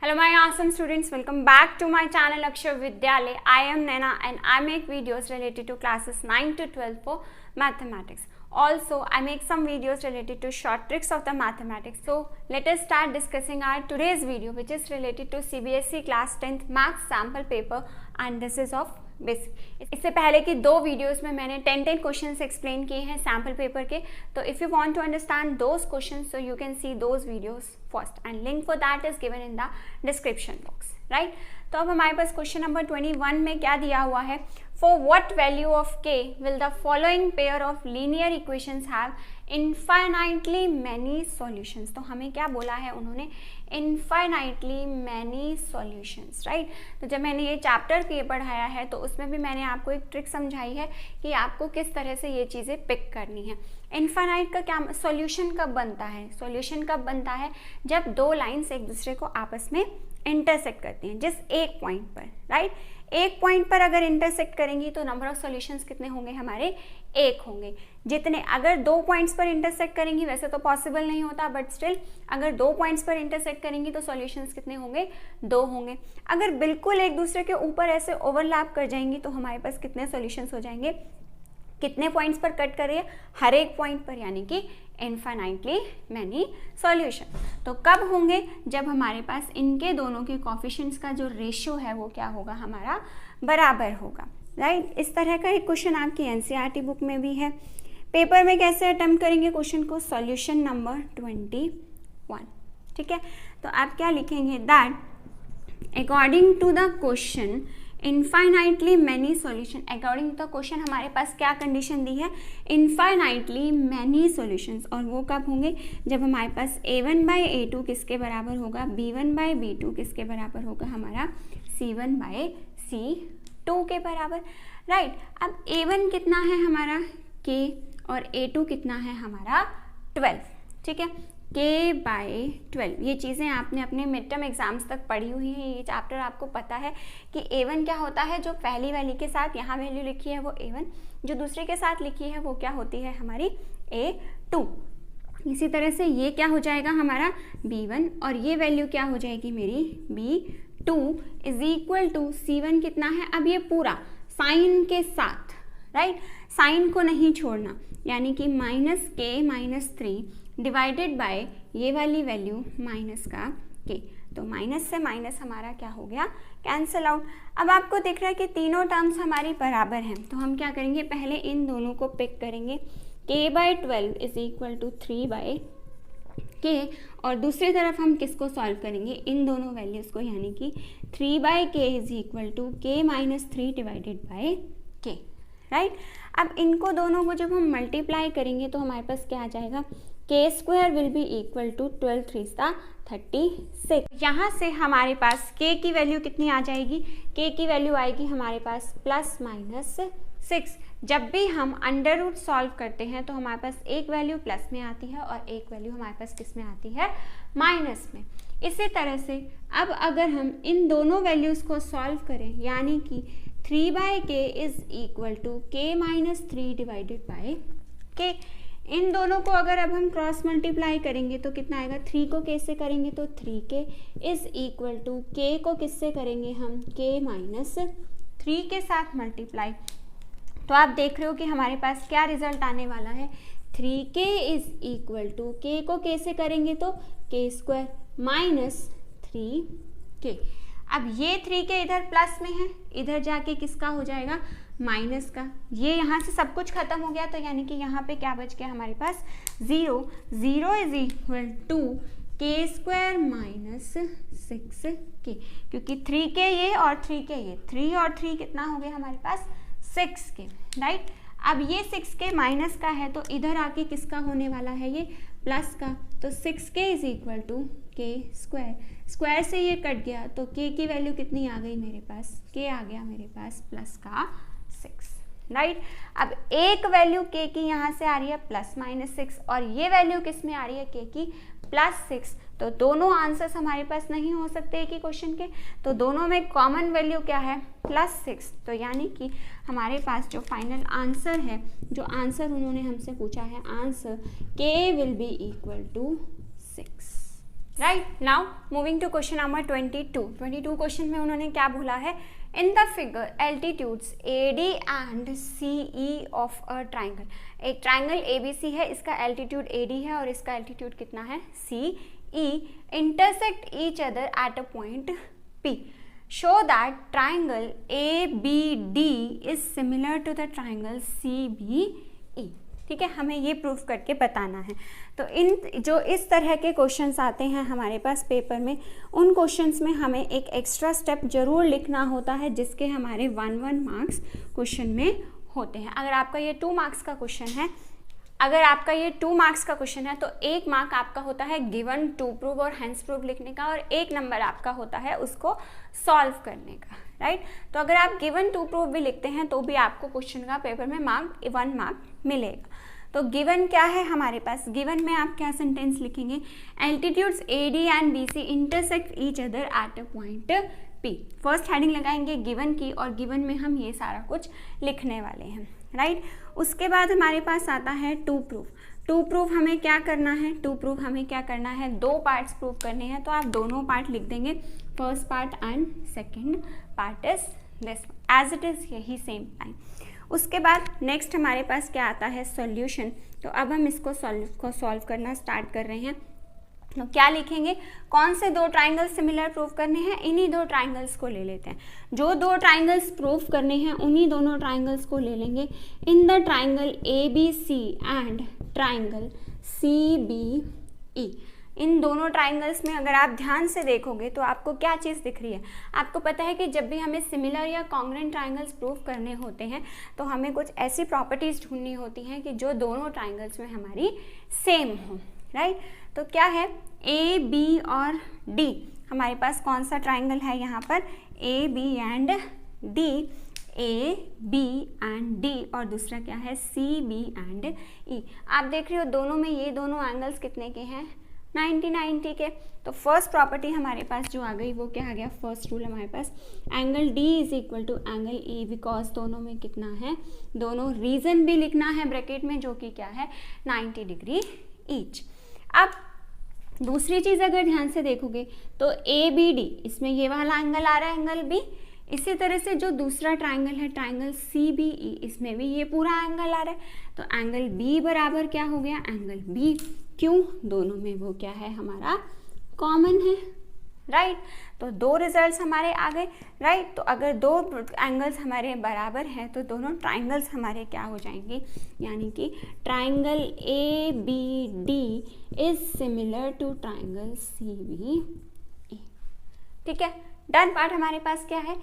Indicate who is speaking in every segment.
Speaker 1: Hello my awesome students, welcome back to my channel Akshar Vidyalay. I am Naina and I make videos related to classes 9 to 12 for mathematics. Also, I make some videos related to short tricks of the mathematics. So, let us start discussing our today's video which is related to CBSE class 10th maths sample paper and this is of basic. इससे पहले की दो videos में मैंने 10 questions explain किए हैं sample paper के. तो if you want to understand those questions so you can see those videos first and link for that is given in the description box, right. तो अब हमारे पास क्वेश्चन नंबर 21 में क्या दिया हुआ है. फॉर व्हाट वैल्यू ऑफ के will the following pair of linear equations have infinitely many solutions. तो हमें क्या बोला है उन्होंने, इनफाइनाइटली मैनी सॉल्यूशंस, राइट. तो जब मैंने ये चैप्टर ये पढ़ाया है तो उसमें भी मैंने आपको एक ट्रिक समझाई है कि आपको किस तरह से ये चीज़ें पिक करनी है. इनफाइनाइट का क्या सॉल्यूशन कब बनता है, सॉल्यूशन कब बनता है जब दो लाइंस एक दूसरे को आपस में इंटरसेक्ट करती हैं जिस एक पॉइंट पर, राइट. एक पॉइंट पर अगर इंटरसेक्ट करेंगी तो नंबर ऑफ सॉल्यूशंस कितने होंगे हमारे, एक होंगे. जितने अगर दो पॉइंट्स पर इंटरसेक्ट करेंगी, वैसे तो पॉसिबल नहीं होता बट स्टिल अगर दो पॉइंट्स पर इंटरसेक्ट करेंगी तो सॉल्यूशंस कितने होंगे, दो होंगे. अगर बिल्कुल एक दूसरे के ऊपर ऐसे ओवरलैप कर जाएंगी तो हमारे पास कितने सॉल्यूशंस हो जाएंगे, कितने पॉइंट्स पर कट करिए, हर एक पॉइंट पर, यानी कि इनफाइनाइटली मैनी सॉल्यूशन. तो कब होंगे, जब हमारे पास इनके दोनों के कोफिशिएंट्स का जो रेशियो है वो क्या होगा, हमारा बराबर होगा, राइट. इस तरह का एक क्वेश्चन आपकी एनसीईआरटी बुक में भी है. पेपर में कैसे अटेम्प्ट करेंगे क्वेश्चन को, सॉल्यूशन नंबर 21, ठीक है. तो आप क्या लिखेंगे, that according to the question infinitely many solution. According to the question हमारे पास क्या कंडीशन दी है, इनफाइनाइटली मैनी सॉल्यूशंस. और वो कब होंगे, जब हमारे पास a1 बाई a2 किसके बराबर होगा, b1 बाई b2 किसके बराबर होगा, हमारा c1 बाई c2 के बराबर, राइट. अब a1 कितना है हमारा k और a2 कितना है हमारा 12, ठीक है. k बाई 12 ये चीज़ें आपने अपने मिड टर्म एग्जाम्स तक पढ़ी हुई हैं. ये चैप्टर आपको पता है कि a1 क्या होता है, जो पहली वाली के साथ यहाँ वैल्यू लिखी है वो a1, जो दूसरे के साथ लिखी है वो क्या होती है हमारी a2. इसी तरह से ये क्या हो जाएगा हमारा b1 और ये वैल्यू क्या हो जाएगी मेरी b2 is equal to c1 कितना है, अब ये पूरा साइन के साथ, राइट, साइन को नहीं छोड़ना, यानी कि -k-3 डिवाइडेड बाय ये वाली वैल्यू माइनस का k. तो माइनस से माइनस हमारा क्या हो गया, कैंसिल आउट. अब आपको दिख रहा है कि तीनों टर्म्स हमारी बराबर हैं, तो हम क्या करेंगे, पहले इन दोनों को पिक करेंगे. k by 12 is equal to 3 by k और दूसरी तरफ हम किसको सॉल्व करेंगे, इन दोनों वैल्यूज़ को, यानी कि 3 by k is equal to k minus 3 divided by k, right. अब इनको दोनों को जब हम मल्टीप्लाई करेंगे तो हमारे पास क्या आ जाएगा, k square will be equal to 12 3 36. यहाँ से हमारे पास k की वैल्यू कितनी आ जाएगी, k की वैल्यू आएगी हमारे पास +-6. जब भी हम अंडर रूट सॉल्व करते हैं तो हमारे पास एक वैल्यू प्लस में आती है और एक वैल्यू हमारे पास किस में आती है, माइनस में. इसी तरह से अब अगर हम इन दोनों वैल्यूज़ को सॉल्व करें, यानी कि 3 by k is equal to k minus 3 divided by k. इन दोनों को अगर अब हम क्रॉस मल्टीप्लाई करेंगे तो कितना आएगा, 3 को k से करेंगे तो 3k is equal to k को किससे करेंगे हम, k माइनस 3 के साथ मल्टीप्लाई. तो आप देख रहे हो कि हमारे पास क्या रिजल्ट आने वाला है, 3k is equal to k को k से करेंगे तो k स्क्वायर माइनस 3k. अब ये 3k इधर प्लस में है, इधर जाके किसका हो जाएगा, माइनस का. ये यहाँ से सब कुछ खत्म हो गया तो यानी कि यहाँ पे क्या बच गया हमारे पास, 0 is equal to k square minus 6k, क्योंकि 3k ये और 3k ये, 3 और 3 कितना हो गया हमारे पास 6k, राइट. अब ये 6k माइनस का है तो इधर आके किसका होने वाला है, ये प्लस का. तो 6k is equal to k square, square से ये कट गया तो k की वैल्यू कितनी आ गई मेरे पास, k आ गया मेरे पास प्लस का 6, राइट. अब एक वैल्यू k की यहाँ से आ रही है +-6 और ये वैल्यू किस में आ रही है, k की +6. तो दोनों आंसर्स हमारे पास नहीं हो सकते एक ही क्वेश्चन के, तो दोनों में कॉमन वैल्यू क्या है, +6. तो यानी कि हमारे पास जो फाइनल आंसर है, जो आंसर उन्होंने हमसे पूछा है, answer k will be equal to 6. Right. Now moving to question number 22 question में उन्होंने क्या बोला है, in the figure altitudes AD and CE of a triangle, एक ट्राइंगल ABC है, इसका एल्टीट्यूड AD है और इसका एल्टीट्यूड कितना है CE, intersect each other at a point P, show that triangle ABD is similar to the triangle CBE। ठीक है, हमें ये प्रूफ करके बताना है। तो इन जो इस तरह के क्वेश्चंस आते हैं हमारे पास पेपर में, उन क्वेश्चंस में हमें एक एक्स्ट्रा स्टेप जरूर लिखना होता है, जिसके हमारे 1 मार्क्स क्वेश्चन में होते हैं। अगर आपका ये 2 मार्क्स का क्वेश्चन है, तो 1 मार्क आपका होता है गिवन टू प्रूव और हेंस प्रूव लिखने का, और 1 नंबर आपका होता है उसको सॉल्व करने का, राइट। तो अगर आप गिवन टू प्रूव भी लिखते हैं तो भी आपको क्वेश्चन का पेपर में 1 मार्क मिलेगा। तो गिवन क्या है हमारे पास, गिवन में आप क्या सेंटेंस लिखेंगे, altitudes AD and BC intersect each other at a point P। First heading लगाएंगे गिवन की, और गिवन में हम ये सारा कुछ लिखने वाले हैं, राइट। उसके बाद हमारे पास आता है टू प्रूफ। टू प्रूफ हमें क्या करना है, 2 पार्ट्स प्रूव करने हैं, तो आप दोनों पार्ट लिख देंगे, first part and second part is this as it is, यही सेम टाइम। उसके बाद नेक्स्ट हमारे पास क्या आता है, सॉल्यूशन। तो अब हम इसको सॉल्व करना स्टार्ट कर रहे हैं। तो क्या लिखेंगे, कौन से 2 ट्राइंगल्स सिमिलर प्रूफ करने हैं, इन्हीं 2 ट्राइंगल्स को ले लेते हैं। जो 2 ट्राइंगल्स प्रूफ करने हैं उन्हीं दोनों ट्राइंगल्स को ले लेंगे। In the triangle ABC and triangle CBE, इन दोनों ट्राइंगल्स में अगर आप ध्यान से देखोगे तो आपको क्या चीज़ दिख रही है, आपको पता है कि जब भी हमें सिमिलर या कॉन्ग्रुएंट ट्राइंगल्स प्रूफ करने होते हैं तो हमें कुछ ऐसी प्रॉपर्टीज ढूंढनी होती हैं कि जो दोनों ट्राइंगल्स में हमारी सेम हो, राइट। तो क्या है, AB और D, हमारे पास कौन सा ट्राइंगल है यहाँ पर, AB and D, AB and D, और दूसरा क्या है CB एंड E। आप देख रहे हो दोनों में ये दोनों एंगल्स कितने के हैं, 90 के। तो फर्स्ट प्रॉपर्टी हमारे पास जो आ गई वो क्या आ गया, फर्स्ट रूल हमारे पास angle D is equal to angle E, because दोनों में कितना है, दोनों रीजन भी लिखना है ब्रैकेट में, जो कि क्या है 90 डिग्री ईच। अब दूसरी चीज़ अगर ध्यान से देखोगे तो ABD, इसमें ये वाला एंगल आ रहा है एंगल B, इसी तरह से जो दूसरा ट्राइंगल है ट्राइंगल CBE, इसमें भी ये पूरा एंगल आ रहा है। तो एंगल B बराबर क्या हो गया, एंगल B, क्यों, दोनों में वो क्या है हमारा कॉमन है, राइट। तो 2 रिजल्ट्स हमारे आ गए, राइट। तो अगर 2 एंगल्स हमारे बराबर हैं तो दोनों ट्राइंगल्स हमारे क्या हो जाएंगे, यानी कि triangle ABD is similar to triangle CBE। ठीक है, डन पार्ट हमारे पास क्या है,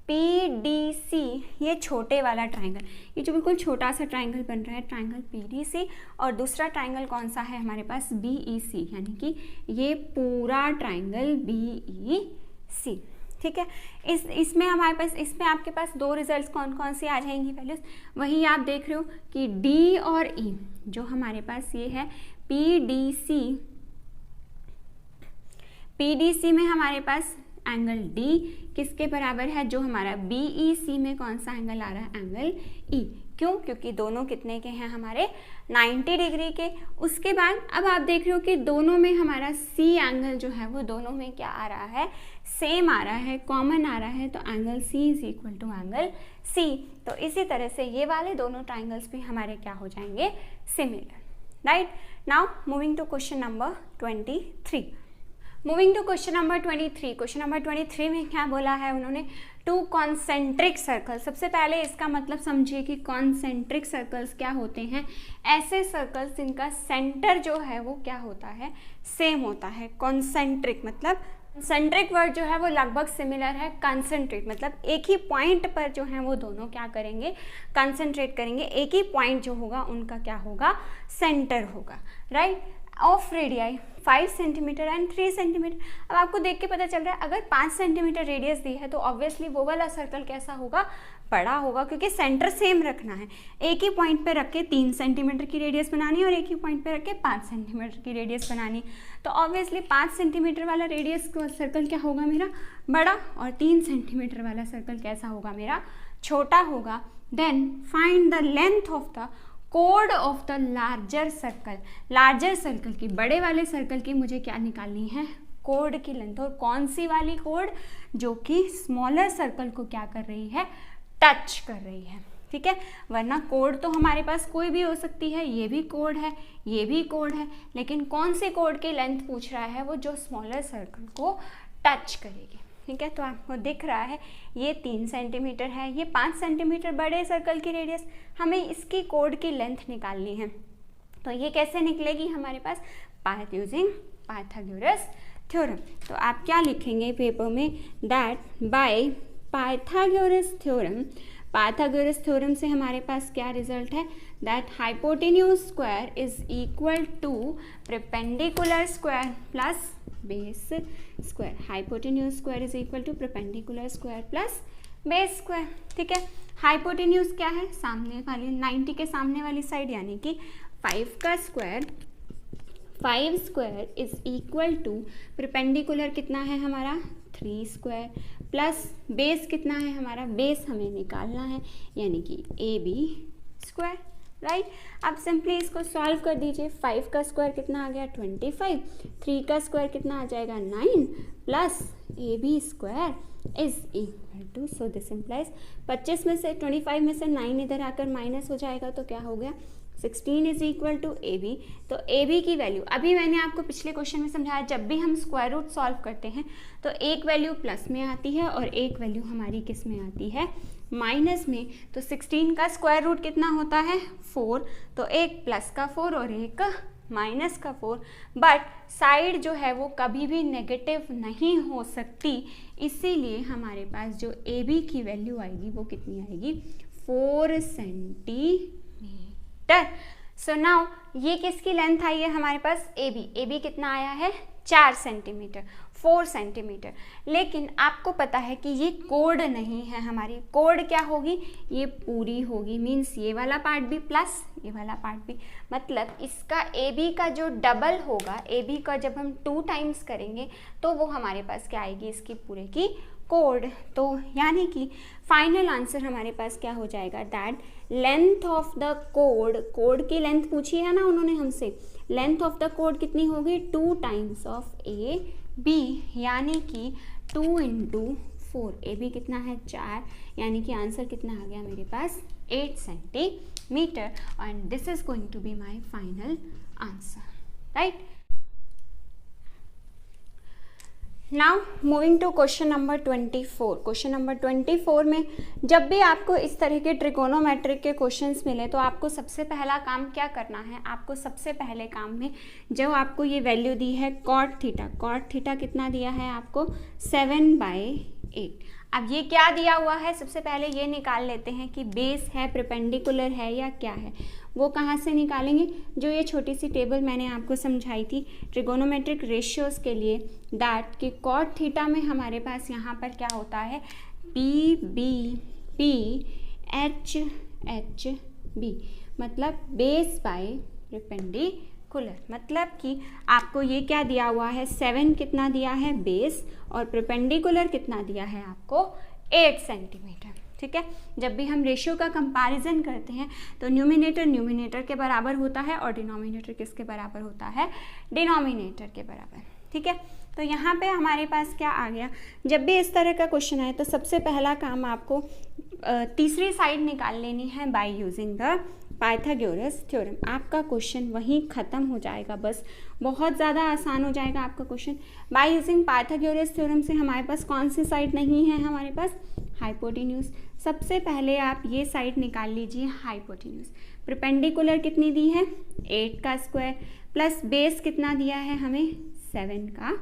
Speaker 1: PDC, ये छोटे वाला ट्राइंगल, ये जो बिल्कुल छोटा सा ट्राइंगल बन रहा है ट्राइंगल PDC, और दूसरा ट्राइंगल कौन सा है हमारे पास, BEC, यानी कि ये पूरा ट्राइंगल BEC। ठीक है, इसमें हमारे पास, इसमें आपके पास 2 रिजल्ट्स कौन कौन से आ जाएंगी वैल्यूज, वही आप देख रहे हो कि D और E, जो हमारे पास ये है PDC में हमारे पास एंगल D किसके बराबर है, जो हमारा BEC में कौन सा एंगल आ रहा है, एंगल E। क्यों, क्योंकि दोनों कितने के हैं हमारे 90 डिग्री के। उसके बाद अब आप देख रहे हो कि दोनों में हमारा C एंगल जो है वो दोनों में क्या आ रहा है, सेम आ रहा है, कॉमन आ रहा है। तो angle C is equal to angle C। तो इसी तरह से ये वाले दोनों ट्राइंगल्स भी हमारे क्या हो जाएंगे, similar, right. Now moving to question number 23। Moving to question number 23। Question number 23 में क्या बोला है उन्होंने, 2 कॉन्सेंट्रिक सर्कल। सबसे पहले इसका मतलब समझिए कि कॉन्सेंट्रिक सर्कल्स क्या होते हैं, ऐसे सर्कल्स जिनका सेंटर जो है वो क्या होता है, सेम होता है। कॉन्सेंट्रिक मतलब, सेंट्रिक वर्ड जो है वो लगभग सिमिलर है, कंसंट्रेट मतलब एक ही पॉइंट पर जो है वो दोनों क्या करेंगे, कंसंट्रेट करेंगे, एक ही पॉइंट जो होगा उनका क्या होगा, सेंटर होगा, right. Of radii 5 centimetre and 3 centimetre. अब आपको देख के पता चल रहा है अगर 5 सेंटीमीटर रेडियस दी है तो ऑब्वियसली वो वाला सर्कल कैसा होगा, बड़ा होगा, क्योंकि सेंटर सेम रखना है। एक ही पॉइंट पे रख के 3 सेंटीमीटर की रेडियस बनानी है और एक ही पॉइंट पे रख के 5 सेंटीमीटर की रेडियस बनानी है। तो ऑब्वियसली 5 सेंटीमीटर वाला रेडियस सर्कल क्या होगा मेरा, बड़ा, और 3 सेंटीमीटर वाला सर्कल कैसा होगा मेरा, छोटा होगा। Then find the length of the कोड of the larger circle. Larger circle की, बड़े वाले सर्कल की मुझे क्या निकालनी है, कोड की लेंथ, और कौन सी वाली कोड, जो कि स्मॉलर सर्कल को क्या कर रही है, टच कर रही है, ठीक है। वरना कोड तो हमारे पास कोई भी हो सकती है, ये भी कोड है, ये भी कोड है, लेकिन कौन सी कोड की लेंथ पूछ रहा है, वो जो स्मॉलर सर्कल को टच करेगी, ठीक है। तो आपको दिख रहा है ये 3 सेंटीमीटर है, ये 5 सेंटीमीटर बड़े सर्कल की रेडियस, हमें इसकी कोड की लेंथ निकालनी है। तो ये कैसे निकलेगी हमारे पास, यूजिंग पाइथागोरस थ्योरम। तो आप क्या लिखेंगे पेपर में, दैट बाय पाइथागोरस थ्योरम से हमारे पास क्या रिजल्ट है, that hypotenuse square is equal to perpendicular square plus base square. Hypotenuse square is equal to perpendicular square plus base square, ठीक है। हाइपोटेन्यूज क्या है, सामने वाली 90 के सामने वाली साइड, यानी कि 5 का square, 5 square is equal to perpendicular कितना है हमारा 3 स्क्वायर प्लस बेस कितना है हमारा, बेस हमें निकालना है यानी कि AB स्क्वायर, राइट। अब सिंपली इसको सॉल्व कर दीजिए। 5 का स्क्वायर कितना आ गया 25, 3 का स्क्वायर कितना आ जाएगा 9 plus AB square is equal to, so this implies 25 में से 25 में से 9 इधर आकर माइनस हो जाएगा, तो क्या हो गया 16 इज इक्वल टू AB। तो AB की वैल्यू, अभी मैंने आपको पिछले क्वेश्चन में समझाया, जब भी हम स्क्वायर रूट सॉल्व करते हैं तो एक वैल्यू प्लस में आती है और एक वैल्यू हमारी किस में आती है, माइनस में। तो 16 का स्क्वायर रूट कितना होता है 4, तो एक प्लस का 4 और एक माइनस का 4, बट साइड जो है वो कभी भी नेगेटिव नहीं हो सकती, इसीलिए हमारे पास जो AB की वैल्यू आएगी वो कितनी आएगी 4 सेंटीमीटर। सो नाउ ये किसकी लेंथ आई है हमारे पास, AB कितना आया है 4 सेंटीमीटर, 4 सेंटीमीटर। लेकिन आपको पता है कि ये कोड नहीं है, हमारी कोड क्या होगी, ये पूरी होगी, मीन्स ये वाला पार्ट भी प्लस ये वाला पार्ट भी, मतलब इसका AB का जो डबल होगा, AB का जब हम 2 टाइम्स करेंगे तो वो हमारे पास क्या आएगी, इसकी पूरे की कोड। तो यानी कि फाइनल आंसर हमारे पास क्या हो जाएगा, that length of the code की लेंथ पूछी है ना उन्होंने हमसे, लेंथ ऑफ द कोड कितनी होगी 2 टाइम्स ऑफ AB, यानी कि 2 इंटू 4, AB कितना है 4, यानी कि आंसर कितना आ गया मेरे पास 8 centimetre, and this is going to be my final answer, right. Now moving to question number 24। Question number 24 में जब भी आपको इस तरह के ट्रिगोनोमेट्रिक के क्वेश्चंस मिले तो आपको सबसे पहला काम क्या करना है, आपको सबसे पहले काम में जो आपको ये वैल्यू दी है कॉट थीटा कितना दिया है आपको 7/8। अब ये क्या दिया हुआ है, सबसे पहले ये निकाल लेते हैं कि बेस है, परपेंडिकुलर है या क्या है। वो कहाँ से निकालेंगे, जो ये छोटी सी टेबल मैंने आपको समझाई थी ट्रिगोनोमेट्रिक रेशियोज़ के लिए, दैट कि कॉट थीटा में हमारे पास यहाँ पर क्या होता है PB HB, मतलब बेस बाय परपेंडिकुलर, मतलब कि आपको ये क्या दिया हुआ है 7 कितना दिया है बेस और परपेंडिकुलर कितना दिया है आपको 8 सेंटीमीटर, ठीक है। जब भी हम रेशियो का कंपैरिजन करते हैं तो न्यूमिनेटर के बराबर होता है और डिनोमिनेटर किसके बराबर होता है, डिनोमिनेटर के बराबर, ठीक है। तो यहाँ पे हमारे पास क्या आ गया, जब भी इस तरह का क्वेश्चन आए तो सबसे पहला काम आपको तीसरी साइड निकाल लेनी है by using the Pythagoras theorem. आपका क्वेश्चन वहीं ख़त्म हो जाएगा, बस बहुत ज़्यादा आसान हो जाएगा आपका question. Bye using Pythagoras theorem से हमारे पास कौन सी साइड नहीं है, हमारे पास हाइपोटेन्यूज। सबसे पहले आप ये साइड निकाल लीजिए हाइपोटेन्यूज। परपेंडिकुलर कितनी दी है 8 का स्क्वायर प्लस बेस कितना दिया है हमें 7 का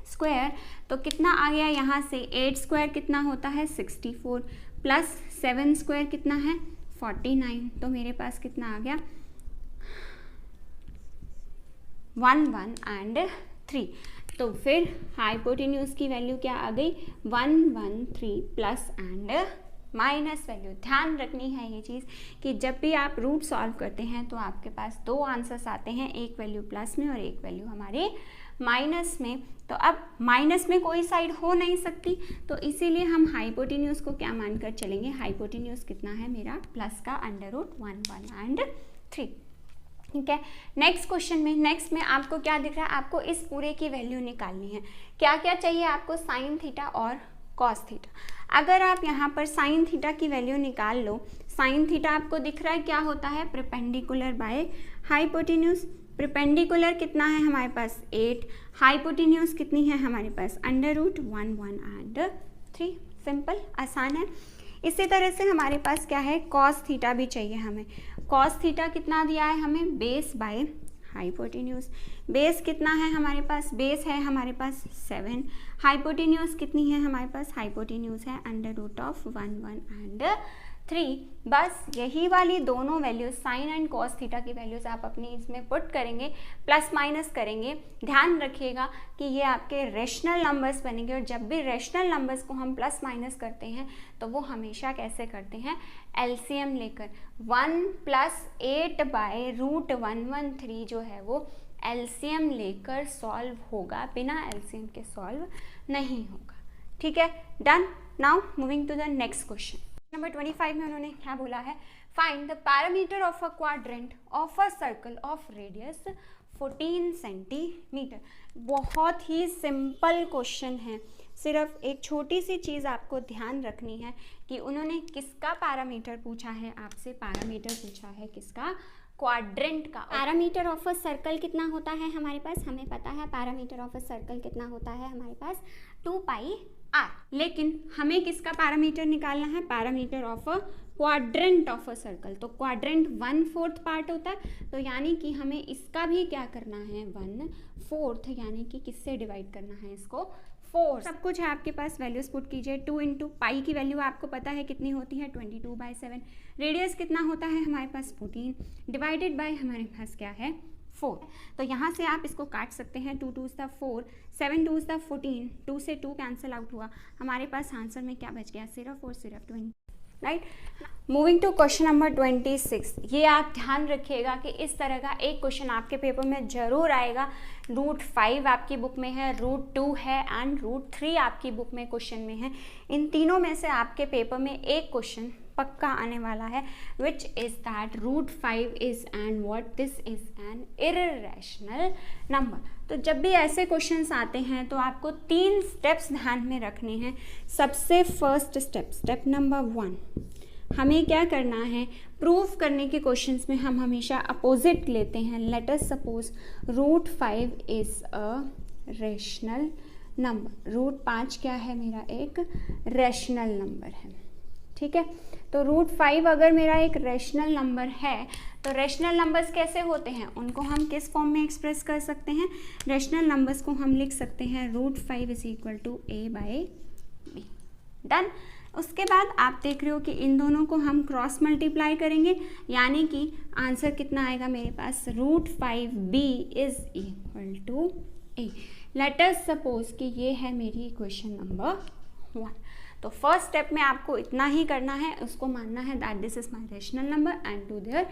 Speaker 1: स्क्वायर, तो कितना आ गया यहाँ से 8 स्क्वायर कितना होता है 64 प्लस 7 स्क्वायर कितना है 49, तो मेरे पास कितना आ गया 1 1 एंड 3। तो फिर हाइपोटेन्यूज की वैल्यू क्या आ गई 1 1 3 प्लस एंड माइनस वैल्यू। ध्यान रखनी है ये चीज़ कि जब भी आप रूट सॉल्व करते हैं तो आपके पास 2 आंसर्स आते हैं, एक वैल्यू प्लस में और एक वैल्यू हमारे माइनस में। तो अब माइनस में कोई साइड हो नहीं सकती, तो इसीलिए हम हाइपोटेन्यूज को क्या मानकर चलेंगे, हाइपोटेन्यूज कितना है मेरा प्लस का अंडर रूट 1 1 एंड 3। ठीक है। नेक्स्ट में आपको क्या दिख रहा है, आपको इस पूरे की वैल्यू निकालनी है। क्या क्या चाहिए आपको, साइन थीटा और कॉस थीटा। अगर आप यहाँ पर साइन थीटा की वैल्यू निकाल लो, साइन थीटा आपको दिख रहा है क्या होता है, परपेंडिकुलर बाय हाइपोटेन्यूज। परपेंडिकुलर कितना है हमारे पास 8, हाइपोटेन्यूज कितनी है हमारे पास √1 1 एंड 3। सिंपल, आसान है। इसी तरह से हमारे पास क्या है, कॉस थीटा भी चाहिए हमें। कॉस थीटा कितना दिया है हमें, बेस बाय हाइपोटेन्यूज। बेस कितना है हमारे पास, बेस है हमारे पास 7, हाइपोटेन्यूज कितनी है हमारे पास, हाइपोटेन्यूज है √1 1 एंड 3। बस यही वाली दोनों values sine and cos theta की वैल्यूज आप अपनी इसमें पुट करेंगे, प्लस माइनस करेंगे। ध्यान रखिएगा कि ये आपके रेशनल नंबर्स बनेंगे, और जब भी रेशनल नंबर्स को हम प्लस माइनस करते हैं तो वो हमेशा कैसे करते हैं, एलसीएम लेकर। 1 + 8 बाय √113 जो है वो एलसीएम लेकर सॉल्व होगा, बिना एलसीएम के सॉल्व नहीं होगा। ठीक है, done. Now moving to the next question. Number 25 में उन्होंने क्या बोला है, find the parameter of a quadrant of a circle of radius 14 centimetre. बहुत ही सिंपल क्वेश्चन है, सिर्फ एक छोटी सी चीज़ आपको ध्यान रखनी है कि उन्होंने किसका पैरामीटर पूछा है आपसे, पैरामीटर पूछा है किसका, क्वाड्रेंट का। पैरामीटर ऑफ अ सर्कल कितना होता है हमारे पास, हमें पता है पैरामीटर ऑफ अ सर्कल कितना होता है हमारे पास 2πr। लेकिन हमें किसका पैरामीटर निकालना है, parameter of a quadrant of a circle. तो क्वाड्रेंट 1/4 पार्ट होता है, तो यानी कि हमें इसका भी क्या करना है 1/4, यानी कि किससे डिवाइड करना है इसको 4। सब कुछ है आपके पास, वैल्यूज पुट कीजिए। 2 × पाई की वैल्यू आपको पता है कितनी होती है 22/7। रेडियस कितना होता है हमारे पास 14, डिवाइडेड बाय हमारे पास क्या है 4। तो यहाँ से आप इसको काट सकते हैं, 2 2s 4, 7 2s 14, 2 से 2 कैंसिल आउट हुआ, हमारे पास आंसर में क्या बच गया, सिर्फ और सिर्फ 20। Right. Moving to question number 26। ये आप ध्यान रखिएगा कि इस तरह का एक क्वेश्चन आपके पेपर में जरूर आएगा। √5 आपकी बुक में है, √2 है एंड √3 आपकी बुक में क्वेश्चन में है। इन तीनों में से आपके पेपर में एक क्वेश्चन पक्का आने वाला है, which is that √5 is and what this is an irrational number. तो जब भी ऐसे क्वेश्चंस आते हैं तो आपको 3 स्टेप्स ध्यान में रखने हैं। सबसे फर्स्ट स्टेप नंबर 1, हमें क्या करना है, प्रूफ करने के क्वेश्चंस में हम हमेशा अपोजिट लेते हैं। Let us suppose √5 is a rational number. √5 क्या है मेरा, एक रेशनल नंबर है। ठीक है, तो √5 अगर मेरा एक रेशनल नंबर है तो रेशनल नंबर्स कैसे होते हैं, उनको हम किस फॉर्म में एक्सप्रेस कर सकते हैं, रेशनल नंबर्स को हम लिख सकते हैं √5 = a/b। डन। उसके बाद आप देख रहे हो कि इन दोनों को हम क्रॉस मल्टीप्लाई करेंगे, यानी कि आंसर कितना आएगा मेरे पास, √5b = a। Let us suppose कि ये है मेरी इक्वेशन नंबर 1। तो फर्स्ट स्टेप में आपको इतना ही करना है, उसको मानना है that this is my rational number and do their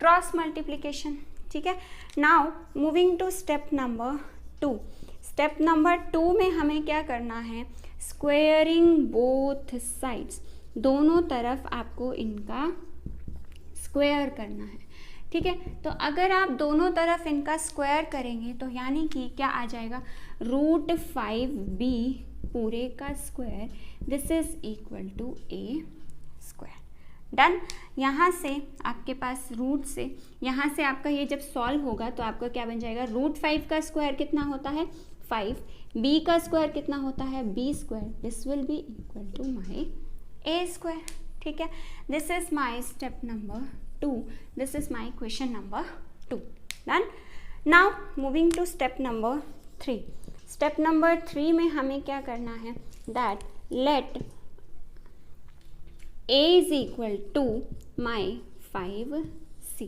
Speaker 1: cross multiplication. ठीक है, now moving to step number 2। Step number 2 में हमें क्या करना है, स्क्वेयरिंग बोथ साइड्स। दोनों तरफ आपको इनका स्क्वायर करना है। ठीक है, तो अगर आप दोनों तरफ इनका स्क्वायर करेंगे तो यानी कि क्या आ जाएगा, √5b पूरे का square, this is equal to a²। Done. यहाँ से आपके पास रूट से, यहाँ से आपका ये जब सॉल्व होगा तो आपका क्या बन जाएगा, √5 का स्क्वायर कितना होता है 5, b का स्क्वायर कितना होता है b², this will be equal to my a²। ठीक है, this is my step number 2, this is my question number 2। Done. Now moving to step number 3। Step number 3 में हमें क्या करना है, that let a is equal to my 5c।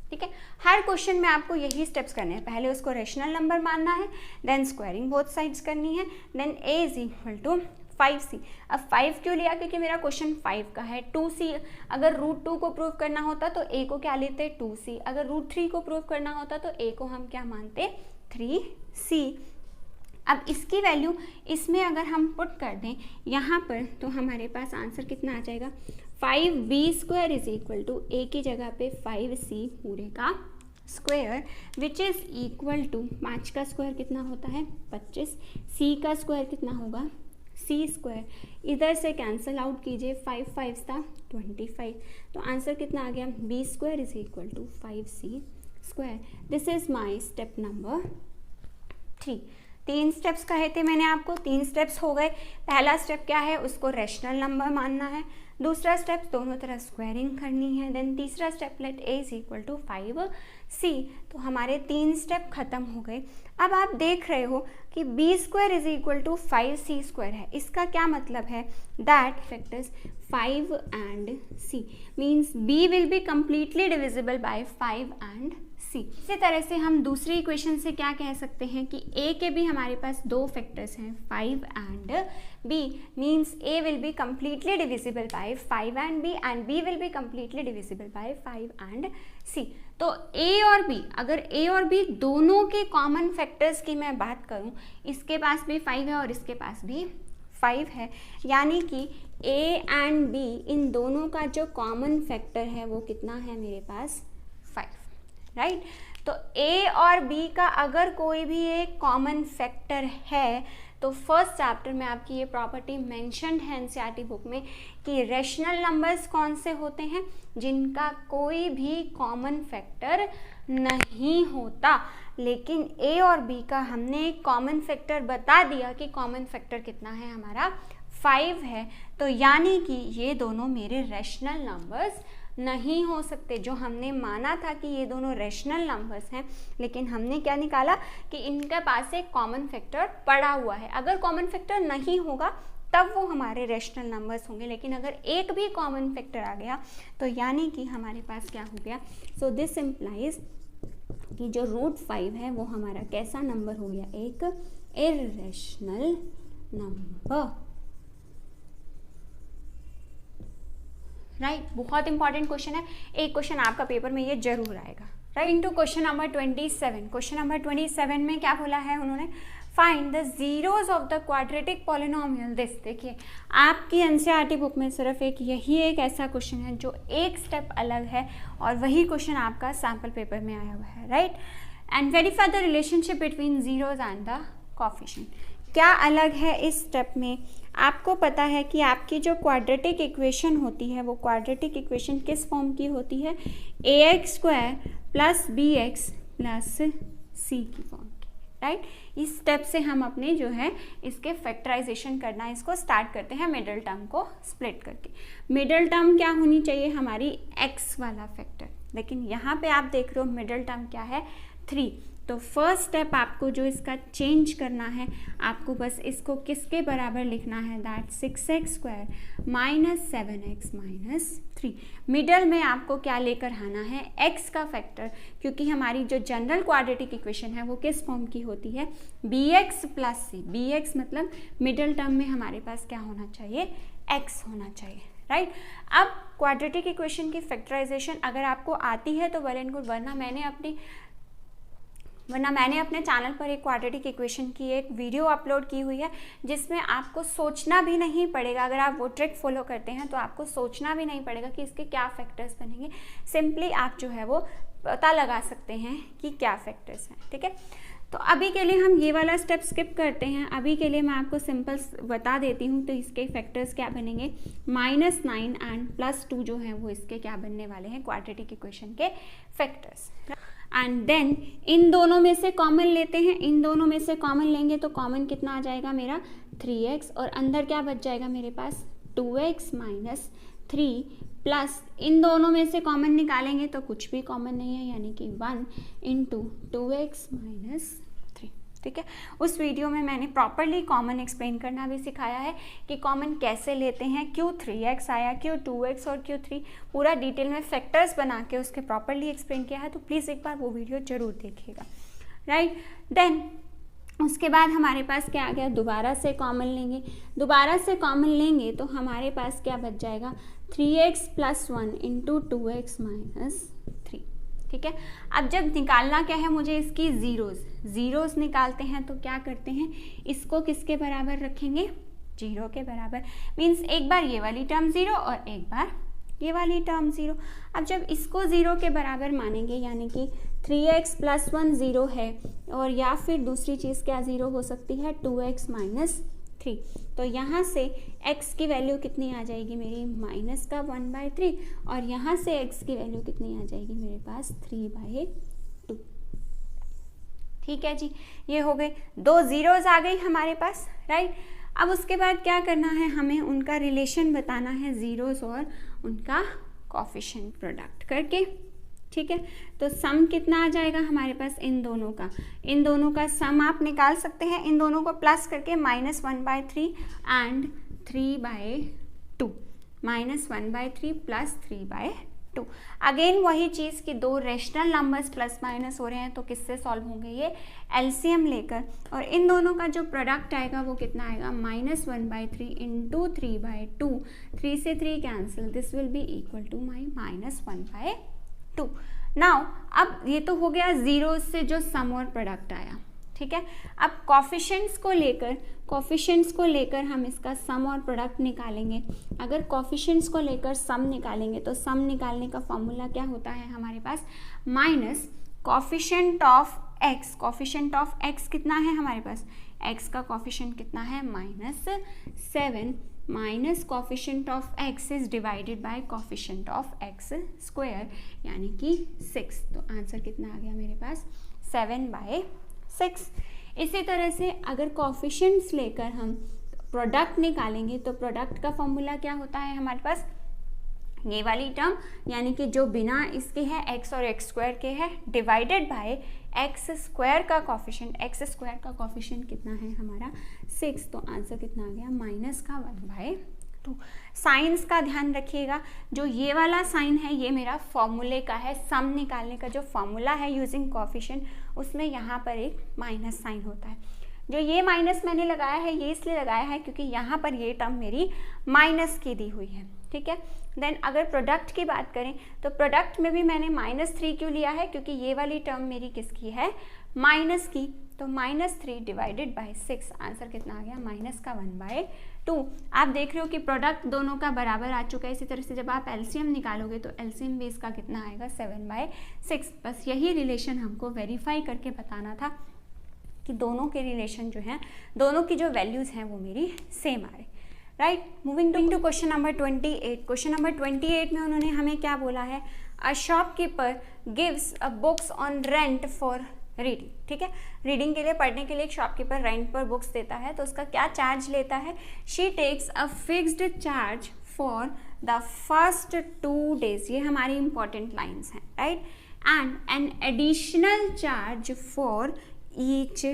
Speaker 1: ठीक है, हर question में आपको यही स्टेप्स करने हैं। पहले उसको रेशनल नंबर मानना है, देन स्क्वायरिंग बोथ साइड्स करनी है, then a is equal to 5c। अब 5 क्यों लिया, क्योंकि मेरा क्वेश्चन 5 का है। 2c अगर √2 को प्रूव करना होता तो a को क्या लेते 2c, अगर √3 को प्रूव करना होता तो a को हम क्या मानते 3c। अब इसकी वैल्यू इसमें अगर हम पुट कर दें यहाँ पर तो हमारे पास आंसर कितना आ जाएगा, 5b² = a की जगह पे 5c पूरे का square which is equal to 5 का स्क्वायर कितना होता है 25, c का स्क्वायर कितना होगा c स्क्वायर, इधर से कैंसिल आउट कीजिए 5 5 था 25, तो आंसर कितना आ गया b square is equal to 5c square. This is my step number 3। 3 steps कहे थे मैंने आपको, 3 स्टेप्स हो गए। पहला स्टेप क्या है, उसको रैशनल नंबर मानना है। दूसरा स्टेप दोनों तरफ स्क्वायरिंग करनी है। देन तीसरा step let a is equal to 5c। तो हमारे 3 स्टेप खत्म हो गए। अब आप देख रहे हो कि b square is equal to 5c square है। इसका क्या मतलब है, that factors 5 and c means b will be completely divisible by 5 and c। इसी तरह से हम दूसरी इक्वेशन से क्या कह सकते हैं कि a के भी हमारे पास 2 फैक्टर्स हैं 5 and b, means a will be completely divisible by 5 and b and b will be completely divisible by 5 and c। तो a और b, अगर a और b दोनों के कॉमन फैक्टर्स की मैं बात करूं, इसके पास भी 5 है और इसके पास भी 5 है, यानी कि a एंड b इन दोनों का जो कॉमन फैक्टर है वो कितना है मेरे पास 5, राइट। तो a और b का अगर कोई भी एक कॉमन फैक्टर है तो फर्स्ट चैप्टर में आपकी ये प्रॉपर्टी मेंशन्ड है एनसीईआरटी बुक में कि रैशनल नंबर्स कौन से होते हैं, जिनका कोई भी कॉमन फैक्टर नहीं होता। लेकिन a और b का हमने एक कॉमन फैक्टर बता दिया कि कॉमन फैक्टर कितना है हमारा 5 है, तो यानी कि ये दोनों मेरे रैशनल नंबर्स नहीं हो सकते। जो हमने माना था कि ये दोनों रैशनल नंबर्स हैं, लेकिन हमने क्या निकाला कि इनके पास एक कॉमन फैक्टर पड़ा हुआ है। अगर कॉमन फैक्टर नहीं होगा तब वो हमारे रैशनल नंबर्स होंगे, लेकिन अगर एक भी कॉमन फैक्टर आ गया तो यानी कि हमारे पास क्या हो गया, सो दिस इम्प्लाइज कि जो √5 है वो हमारा कैसा नंबर हो गया, एक इर्रेशनल नंबर, राइट। बहुत इंपॉर्टेंट क्वेश्चन है, एक क्वेश्चन आपका पेपर में ये जरूर आएगा, right. Into question number 27। Question number 27 में क्या बोला है उन्होंने, find the zeros of the quadratic polynomial this. देखिए आपकी एनसीईआरटी बुक में सिर्फ यही एक ऐसा क्वेश्चन है जो एक स्टेप अलग है और वही क्वेश्चन आपका सैम्पल पेपर में आया हुआ है, right. And verify the relationship between zeros and the coefficient. क्या अलग है इस स्टेप में, आपको पता है कि आपकी जो क्वाड्रेटिक इक्वेशन होती है वो क्वाड्रेटिक इक्वेशन किस फॉर्म की होती है, ax² + bx + c की फॉर्म की, राइट। इस स्टेप से हम अपने जो है इसके फैक्टराइजेशन करना इसको स्टार्ट करते हैं मिडिल टर्म को स्प्लिट करके। मिडिल टर्म क्या होनी चाहिए हमारी x वाला फैक्टर, लेकिन यहाँ पे आप देख रहे हो मिडिल टर्म क्या है 3। तो फर्स्ट स्टेप आपको जो इसका चेंज करना है, आपको बस इसको किसके बराबर लिखना है, दैट 6x² - 7x - 3। मिडल में आपको क्या लेकर आना है, x का फैक्टर, क्योंकि हमारी जो जनरल क्वाड्रेटिक इक्वेशन है वो किस फॉर्म की होती है, bx + c। bx मतलब मिडल टर्म में हमारे पास क्या होना चाहिए, x होना चाहिए, राइट। अब क्वाड्रेटिक इक्वेशन की फैक्टराइजेशन अगर आपको आती है तो वेल एंड गुड, वरना मैंने अपने चैनल पर एक क्वाड्रेटिक इक्वेशन की एक वीडियो अपलोड की हुई है जिसमें आपको सोचना भी नहीं पड़ेगा। अगर आप वो ट्रिक फॉलो करते हैं तो आपको सोचना भी नहीं पड़ेगा कि इसके क्या फैक्टर्स बनेंगे, सिंपली आप जो है वो पता लगा सकते हैं कि क्या फैक्टर्स हैं, ठीक है। तो अभी के लिए हम ये वाला स्टेप स्किप करते हैं। अभी के लिए मैं आपको सिंपल बता देती हूँ। तो इसके फैक्टर्स क्या बनेंगे, -9 एंड +2 जो है वो इसके क्या बनने वाले हैं, क्वाड्रेटिक इक्वेशन के फैक्टर्स। एंड देन इन दोनों में से कॉमन लेते हैं, इन दोनों में से कॉमन लेंगे तो कॉमन कितना आ जाएगा मेरा 3x, और अंदर क्या बच जाएगा मेरे पास 2x - 3 प्लस इन दोनों में से कॉमन निकालेंगे तो कुछ भी कॉमन नहीं है, यानी कि 1 × 2x - 3, ठीक है। उस वीडियो में मैंने प्रॉपरली कॉमन एक्सप्लेन करना भी सिखाया है कि कॉमन कैसे लेते हैं, क्यों 3x आया, क्यों 2x और क्यों 3, पूरा डिटेल में फैक्टर्स बना के उसके प्रॉपरली एक्सप्लेन किया है। तो प्लीज़ एक बार वो वीडियो जरूर देखिएगा, राइट। देन उसके बाद हमारे पास क्या आ गया, दोबारा से कॉमन लेंगे। दोबारा से कॉमन लेंगे तो हमारे पास क्या बच जाएगा, 3x + 1 × 2x - 3, ठीक है। अब जब निकालना क्या है मुझे, इसकी ज़ीरोज़ निकालते हैं तो क्या करते हैं, इसको किसके बराबर रखेंगे, 0 के बराबर। मीन्स एक बार ये वाली टर्म 0 और एक बार ये वाली टर्म 0। अब जब इसको 0 के बराबर मानेंगे, यानी कि 3x प्लस 1 0 है, और या फिर दूसरी चीज़ क्या 0 हो सकती है, 2x माइनस 3। तो यहाँ से x की वैल्यू कितनी आ जाएगी मेरी, माइनस का 1/3, और यहाँ से x की वैल्यू कितनी आ जाएगी मेरे पास 3/2। ठीक है जी, ये हो गए, 2 जीरोज आ गई हमारे पास, राइट। अब उसके बाद क्या करना है, हमें उनका रिलेशन बताना है, जीरोज और उनका कोफिशिएंट प्रोडक्ट करके। ठीक है, तो सम कितना आ जाएगा हमारे पास इन दोनों का सम आप निकाल सकते हैं, इन दोनों को प्लस करके -1/3 एंड 3/2, -1/3 प्लस 3/2। अगेन वही चीज़ कि दो रेशनल नंबर्स प्लस माइनस हो रहे हैं, तो किससे सॉल्व होंगे ये, एलसीएम लेकर, और इन दोनों का जो प्रोडक्ट आएगा वो कितना आएगा, -1/3 इंटू 3/2, 3 से 3 cancel, this will be equal to my -1/2। Now अब ये तो हो गया जीरो से जो सम और प्रोडक्ट आया, ठीक है। अब कोफिशिएंट्स को लेकर हम इसका सम और प्रोडक्ट निकालेंगे। अगर कोफिशिएंट्स को लेकर सम निकालेंगे तो सम निकालने का फॉर्मूला क्या होता है हमारे पास, minus coefficient of x. Coefficient of x कितना है हमारे पास, एक्स का कोफिशिएंट कितना है, -7, minus coefficient of x is divided by coefficient of x square, यानी कि 6। तो आंसर कितना आ गया मेरे पास, 7/6। इसी तरह से अगर कोफिशिएंट्स लेकर हम प्रोडक्ट निकालेंगे तो प्रोडक्ट का फॉर्मूला क्या होता है हमारे पास, ये वाली टर्म यानी कि जो बिना इसके है x और x स्क्वायर के है, डिवाइडेड बाय एक्स स्क्वायर का कोफिशिएंट। एक्स स्क्वायर का कोफिशिएंट कितना है हमारा 6, तो आंसर कितना आ गया, माइनस का 1/2। साइंस का ध्यान रखिएगा, जो ये वाला साइन है ये मेरा फॉर्मूले का है, सम निकालने का जो फॉर्मूला है यूजिंग कोफिशिएंट, उसमें यहाँ पर एक माइनस साइन होता है। जो ये माइनस मैंने लगाया है ये इसलिए लगाया है क्योंकि यहाँ पर ये टर्म मेरी माइनस की दी हुई है, ठीक है। देन अगर प्रोडक्ट की बात करें तो प्रोडक्ट में भी मैंने -3 क्यों लिया है, क्योंकि ये वाली टर्म मेरी किसकी है, माइनस की, तो -3 डिवाइडेड बाय 6, आंसर कितना आ गया, माइनस का 1/2। आप देख रहे हो कि प्रोडक्ट दोनों का बराबर आ चुका है। इसी तरह से जब आप एलसीएम निकालोगे तो एलसीएम भी इसका कितना आएगा, 7/6। बस यही रिलेशन हमको वेरीफाई करके बताना था कि दोनों के रिलेशन जो हैं, दोनों की जो वैल्यूज़ हैं वो मेरी सेम आ रही, right. Moving to question number 28। Question number 28 में उन्होंने हमें क्या बोला है, a shopkeeper gives a books on rent for reading, ठीक है। रीडिंग के लिए, पढ़ने के लिए एक शॉपकीपर रेंट पर बुक्स देता है, तो उसका क्या चार्ज लेता है, she takes a fixed charge for the first 2 days, ये हमारी इंपॉर्टेंट लाइन्स हैं, right, and an additional charge for each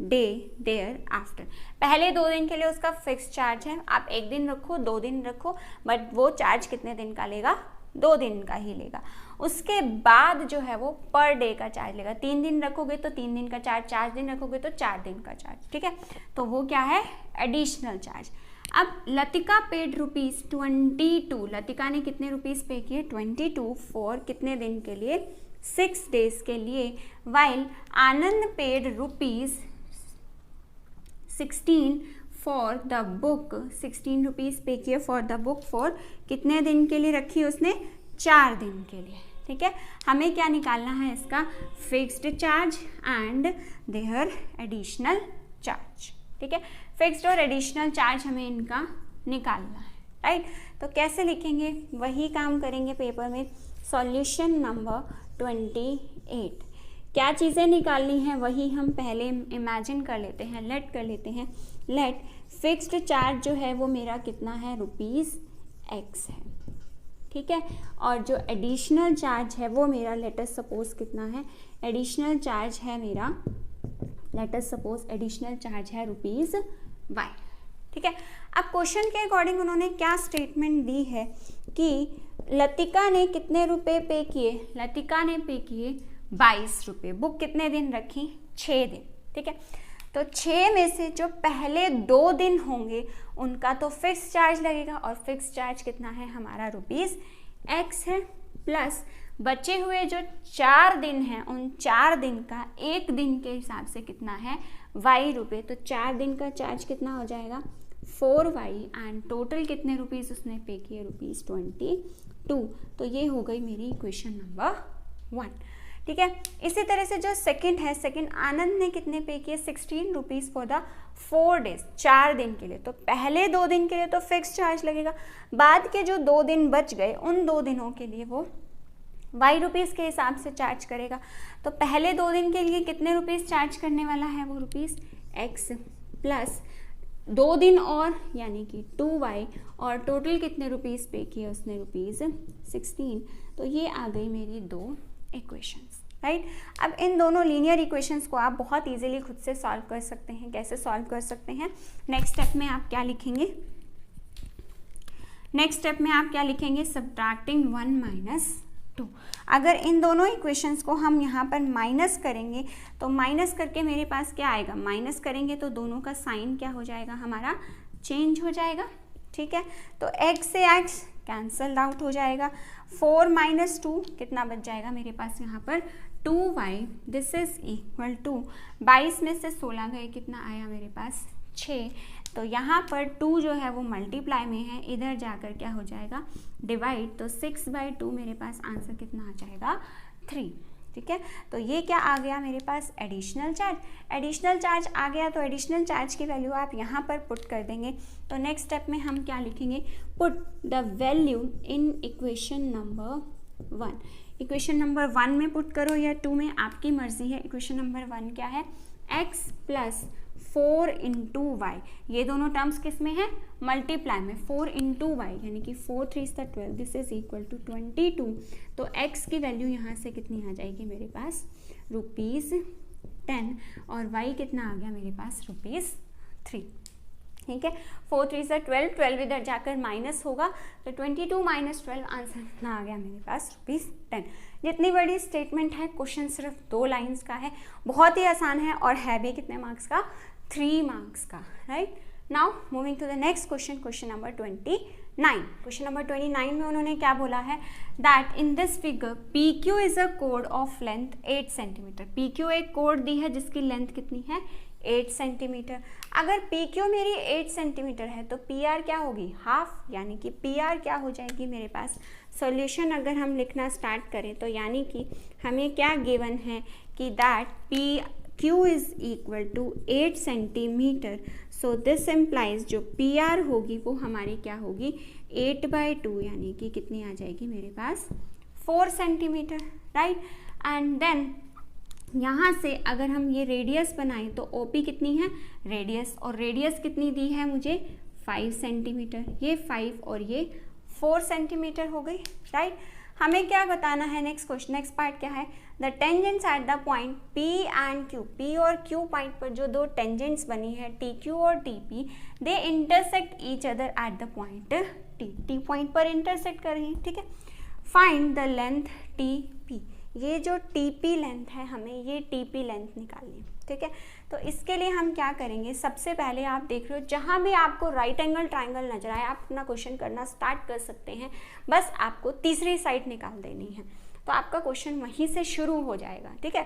Speaker 1: day thereafter. पहले 2 दिन के लिए उसका फिक्स चार्ज है, आप 1 दिन रखो 2 दिन रखो, बट वो चार्ज कितने दिन का लेगा, 2 दिन का ही लेगा। उसके बाद जो है वो पर डे का चार्ज लेगा, 3 दिन रखोगे तो 3 दिन का चार्ज, 4 दिन रखोगे तो 4 दिन का चार्ज, ठीक है। तो वो क्या है, एडिशनल चार्ज। अब लतिका पेड ₹22, लतिका ने कितने रुपीज़ पे किए, 22 फॉर कितने दिन के लिए, 6 days के लिए, while Anand paid ₹16 for the book, 16 rupees पे किए फॉर द बुक, फॉर कितने दिन के लिए रखी उसने, 4 दिन के लिए, ठीक है। हमें क्या निकालना है, इसका fixed charge and their additional charge, ठीक है। फिक्स्ड और एडिशनल चार्ज हमें इनका निकालना है, राइट। तो कैसे लिखेंगे, वही काम करेंगे पेपर में। सॉल्यूशन नंबर 28, क्या चीज़ें निकालनी है वही हम पहले इमेजिन कर लेते हैं, लेट कर लेते हैं। लेट फिक्स्ड चार्ज जो है वो मेरा कितना है, ₹x है, ठीक है। और जो एडिशनल चार्ज है वो मेरा लेट अस सपोज कितना है, एडिशनल चार्ज है मेरा, let us suppose additional charge है ₹y, ठीक है। अब क्वेश्चन के अकॉर्डिंग उन्होंने क्या स्टेटमेंट दी है कि लतिका ने कितने रुपए पे किए, लतिका ने पे किए 22 रुपये। बुक कितने दिन रखी, 6 दिन, ठीक है। तो 6 में से जो पहले 2 दिन होंगे उनका तो फिक्स चार्ज लगेगा, और फिक्स चार्ज कितना है हमारा, ₹x है, प्लस बचे हुए जो 4 दिन हैं उन 4 दिन का 1 दिन के हिसाब से कितना है, y रुपये। तो 4 दिन का चार्ज कितना हो जाएगा, 4y, एंड टोटल कितने रुपीज़ उसने पे किए, ₹22। तो ये हो गई मेरी इक्वेशन नंबर 1, ठीक है। इसी तरह से जो सेकंड है, सेकंड आनंद ने कितने पे किए, 16 रुपीज़ फॉर द 4 डेज, 4 दिन के लिए। तो पहले 2 दिन के लिए तो फिक्स चार्ज लगेगा, बाद के जो 2 दिन बच गए उन 2 दिनों के लिए वो वाई रुपीज़ के हिसाब से चार्ज करेगा। तो पहले 2 दिन के लिए कितने रुपीज़ चार्ज करने वाला है, वो रुपीज़ एक्स प्लस 2 दिन और यानी कि 2y, और टोटल कितने रुपीज़ पे किए उसने, रुपीज़ 16। तो ये आ गई मेरी 2 इक्वेशंस, राइट। अब इन दोनों लीनियर इक्वेशंस को आप बहुत इजीली खुद से सॉल्व कर सकते हैं। कैसे सॉल्व कर सकते हैं, नेक्स्ट स्टेप में आप क्या लिखेंगे, नेक्स्ट स्टेप में आप क्या लिखेंगे, सब्ट्रैक्टिंग 1 - 2। अगर इन दोनों इक्वेशंस को हम यहाँ पर माइनस करेंगे तो माइनस करके मेरे पास क्या आएगा, माइनस करेंगे तो दोनों का साइन क्या हो जाएगा, हमारा चेंज हो जाएगा, ठीक है। तो x से x कैंसल्ड आउट हो जाएगा, 4 - 2 कितना बच जाएगा मेरे पास यहाँ पर 2y, this is equal to 22 में से 16 गए, कितना आया मेरे पास 6। तो यहाँ पर 2 जो है वो मल्टीप्लाई में है, इधर जाकर क्या हो जाएगा डिवाइड, तो 6/2 मेरे पास आंसर कितना आ जाएगा 3, ठीक है। तो ये क्या आ गया मेरे पास, एडिशनल चार्ज। एडिशनल चार्ज आ गया तो एडिशनल चार्ज की वैल्यू आप यहाँ पर पुट कर देंगे। तो नेक्स्ट स्टेप में हम क्या लिखेंगे, put the value in equation number 1। Equation number 1 में पुट करो या 2 में, आपकी मर्जी है। इक्वेशन नंबर 1 क्या है, x प्लस 4 × y, ये दोनों टर्म्स किस में है, मल्टीप्लाई में, 4 × y यानी कि 4 3 12, दिस इज इक्वल टू 22। तो x की वैल्यू यहाँ से कितनी आ जाएगी मेरे पास, ₹10, और y कितना आ गया मेरे पास, ₹3, ठीक है। 4 3 12, 12 इधर जाकर माइनस होगा, तो 22 - 12 आंसर कितना आ गया मेरे पास, ₹10। जितनी बड़ी स्टेटमेंट है, क्वेश्चन सिर्फ 2 लाइंस का है, बहुत ही आसान है, और है भी कितने मार्क्स का, 3 मार्क्स का, right. Now moving to the next question, question number 29। Question number 29 में उन्होंने क्या बोला है, that in this figure PQ is a कोड ऑफ लेंथ 8 सेंटीमीटर। PQ एक कोड दी है जिसकी लेंथ कितनी है, 8 सेंटीमीटर। अगर PQ मेरी 8 सेंटीमीटर है तो PR क्या होगी, हाफ, यानी कि PR क्या हो जाएगी मेरे पास। सॉल्यूशन अगर हम लिखना स्टार्ट करें तो यानी कि हमें क्या गिवन है कि that PQ is equal to 8 centimetre. So this implies जो PR होगी वो हमारी क्या होगी, 8/2, यानी कि कितनी आ जाएगी मेरे पास, 4 सेंटीमीटर, राइट। एंड देन यहाँ से अगर हम ये रेडियस बनाएं तो OP कितनी है, रेडियस, और रेडियस कितनी दी है मुझे, 5 सेंटीमीटर। ये 5 और ये 4 सेंटीमीटर हो गई, राइट। हमें क्या बताना है, नेक्स्ट क्वेश्चन, नेक्स्ट पार्ट क्या है, the tangents at the point P and Q। P और Q पॉइंट पर जो 2 टेंजेंट्स बनी है, TQ और TP, they intersect each other at the point T point पर इंटरसेक्ट कर रही है, ठीक है। Find the length TP। ये जो TP लेंथ है, हमें ये TP लेंथ निकालनी है, ठीक है। तो इसके लिए हम क्या करेंगे, सबसे पहले आप देख रहे हो जहाँ भी आपको राइट एंगल ट्राइंगल नजर आए आप अपना क्वेश्चन करना स्टार्ट कर सकते हैं। बस आपको तीसरी साइड निकाल देनी है, तो आपका क्वेश्चन वहीं से शुरू हो जाएगा, ठीक है।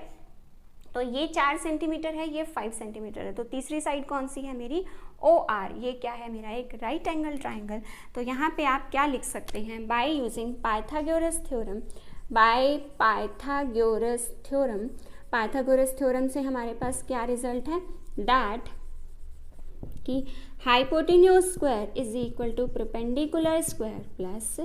Speaker 1: तो ये 4 सेंटीमीटर है, ये 5 सेंटीमीटर है, तो तीसरी साइड कौन सी है मेरी, OR। ये क्या है मेरा, एक राइट एंगल ट्राइंगल। तो यहाँ पे आप क्या लिख सकते हैं, by using Pythagoras theorem, by Pythagoras theorem. Pythagoras theorem से हमारे पास क्या रिजल्ट है, दैट कि hypotenuse square is equal to perpendicular square plus